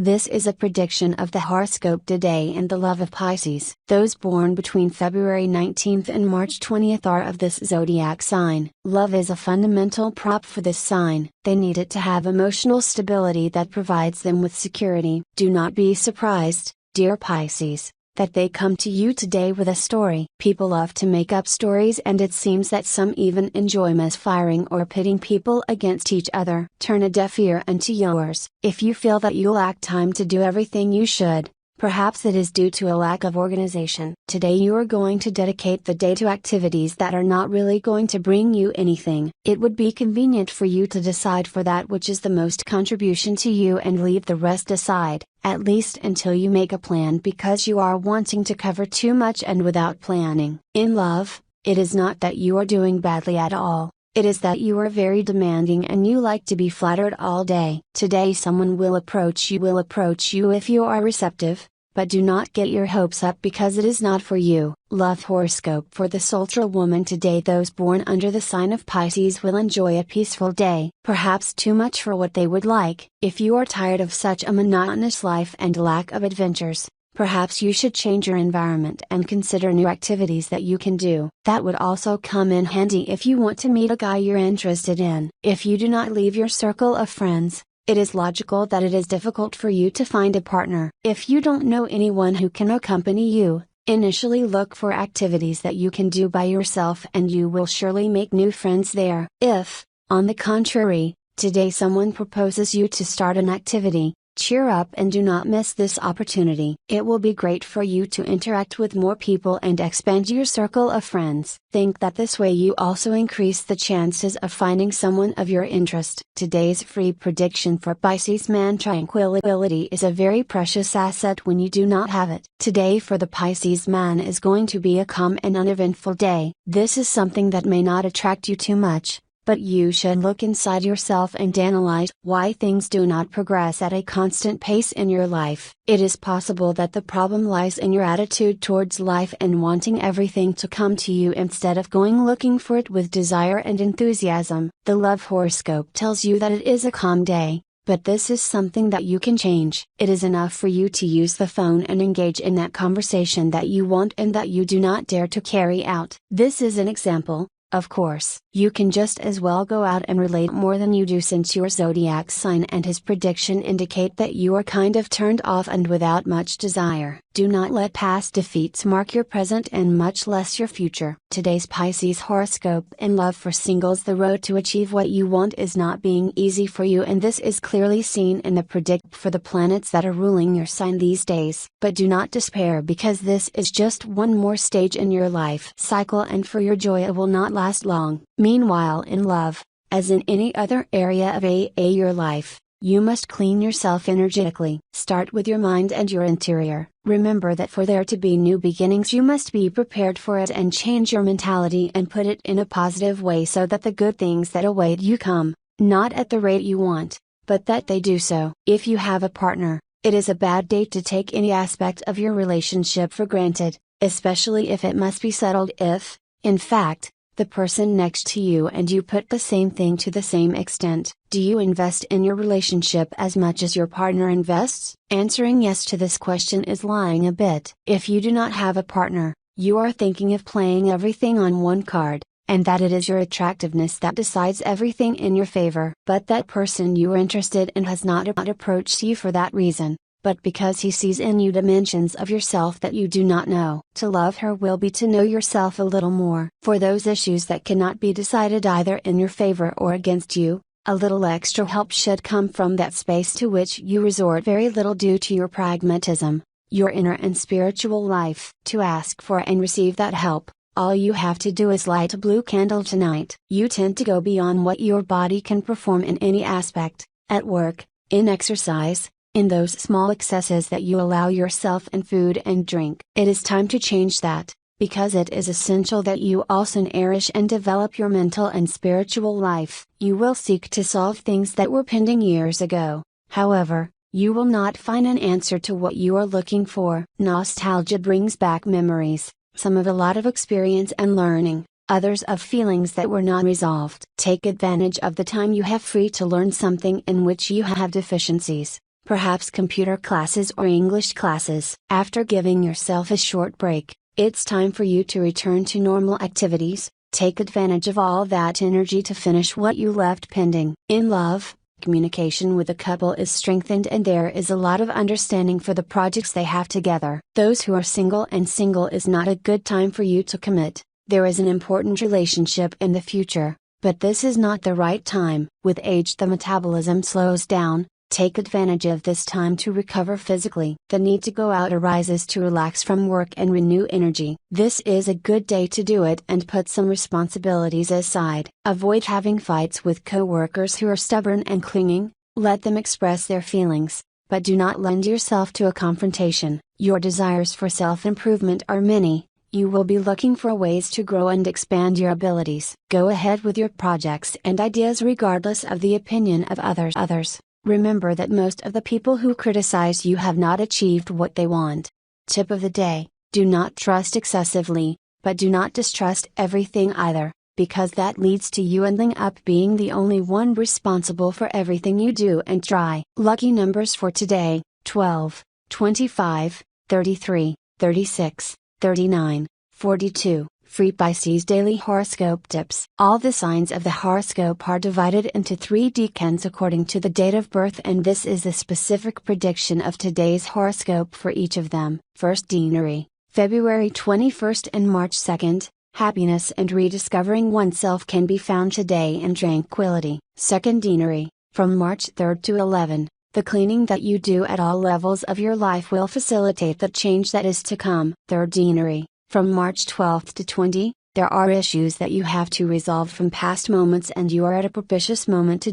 This is a prediction of the horoscope today and the love of Pisces. Those born between February 19th and March 20th are of this zodiac sign. Love is a fundamental prop for this sign. They need it to have emotional stability that provides them with security. Do not be surprised, dear Pisces, that they come to you today with a story. People love to make up stories, and it seems that some even enjoy misfiring or pitting people against each other. Turn a deaf ear into yours. If you feel that you lack time to do everything you should, perhaps it is due to a lack of organization. Today you are going to dedicate the day to activities that are not really going to bring you anything. It would be convenient for you to decide for that which is the most contribution to you and leave the rest aside, at least until you make a plan, because you are wanting to cover too much and without planning. In love, it is not that you are doing badly at all. It is that you are very demanding and you like to be flattered all day. Today someone will approach you if you are receptive, but do not get your hopes up because it is not for you. Love horoscope for the Sultra woman today. Those born under the sign of Pisces will enjoy a peaceful day. Perhaps too much for what they would like. If you are tired of such a monotonous life and lack of adventures, perhaps you should change your environment and consider new activities that you can do. That would also come in handy if you want to meet a guy you're interested in. If you do not leave your circle of friends, it is logical that it is difficult for you to find a partner. If you don't know anyone who can accompany you, initially look for activities that you can do by yourself and you will surely make new friends there. If, on the contrary, today someone proposes you to start an activity, cheer up and do not miss this opportunity. It will be great for you to interact with more people and expand your circle of friends. Think that this way you also increase the chances of finding someone of your interest. Today's free prediction for Pisces man: tranquility is a very precious asset when you do not have it. Today for the Pisces man is going to be a calm and uneventful day. This is something that may not attract you too much, but you should look inside yourself and analyze why things do not progress at a constant pace in your life. It is possible that the problem lies in your attitude towards life and wanting everything to come to you instead of going looking for it with desire and enthusiasm. The love horoscope tells you that it is a calm day, but this is something that you can change. It is enough for you to use the phone and engage in that conversation that you want and that you do not dare to carry out. This is an example. Of course, you can just as well go out and relate more than you do, since your zodiac sign and his prediction indicate that you are kind of turned off and without much desire. Do not let past defeats mark your present and much less your future. Today's Pisces horoscope in love for singles: the road to achieve what you want is not being easy for you, and this is clearly seen in the predict for the planets that are ruling your sign these days. But do not despair, because this is just one more stage in your life cycle, and for your joy it will not last long. Meanwhile, in love, as in any other area of your life, you must clean yourself energetically. Start with your mind and your interior. Remember that for there to be new beginnings you must be prepared for it and change your mentality and put it in a positive way so that the good things that await you come, not at the rate you want, but that they do so. If you have a partner, it is a bad day to take any aspect of your relationship for granted, especially if it must be settled. If, in fact, the person next to you and you put the same thing to the same extent. Do you invest in your relationship as much as your partner invests? Answering yes to this question is lying a bit. If you do not have a partner, you are thinking of playing everything on one card, and that it is your attractiveness that decides everything in your favor. But that person you are interested in has not approached you for that reason, but because he sees in you dimensions of yourself that you do not know. To love her will be to know yourself a little more. For those issues that cannot be decided either in your favor or against you, a little extra help should come from that space to which you resort very little due to your pragmatism, your inner and spiritual life. To ask for and receive that help, all you have to do is light a blue candle tonight. You tend to go beyond what your body can perform in any aspect, at work, in exercise, in those small excesses that you allow yourself in food and drink. It is time to change that, because it is essential that you also nourish and develop your mental and spiritual life. You will seek to solve things that were pending years ago. However, you will not find an answer to what you are looking for. Nostalgia brings back memories, some of a lot of experience and learning, others of feelings that were not resolved. Take advantage of the time you have free to learn something in which you have deficiencies. perhaps computer classes or English classes. After giving yourself a short break, it's time for you to return to normal activities. Take advantage of all that energy to finish what you left pending. In love, communication with the couple is strengthened and there is a lot of understanding for the projects they have together. Those who are single is not a good time for you to commit. There is an important relationship in the future, but this is not the right time. With age, the metabolism slows down. Take advantage of this time to recover physically. The need to go out arises to relax from work and renew energy. This is a good day to do it and put some responsibilities aside. Avoid having fights with coworkers who are stubborn and clinging. Let them express their feelings, but do not lend yourself to a confrontation. Your desires for self-improvement are many. You will be looking for ways to grow and expand your abilities. Go ahead with your projects and ideas regardless of the opinion of others. Remember that most of the people who criticize you have not achieved what they want. Tip of the day: do not trust excessively, but do not distrust everything either, because that leads to you ending up being the only one responsible for everything you do and try. Lucky numbers for today: 12, 25, 33, 36, 39, 42. Free Pisces Daily Horoscope Tips. All the signs of the horoscope are divided into 3 decans according to the date of birth, and this is the specific prediction of today's horoscope for each of them. First deanery, February 21st and March 2nd. Happiness and rediscovering oneself can be found today in tranquility. Second deanery, from March 3rd to 11. The cleaning that you do at all levels of your life will facilitate the change that is to come. Third deanery, from March 12th to 20, there are issues that you have to resolve from past moments and you are at a propitious moment to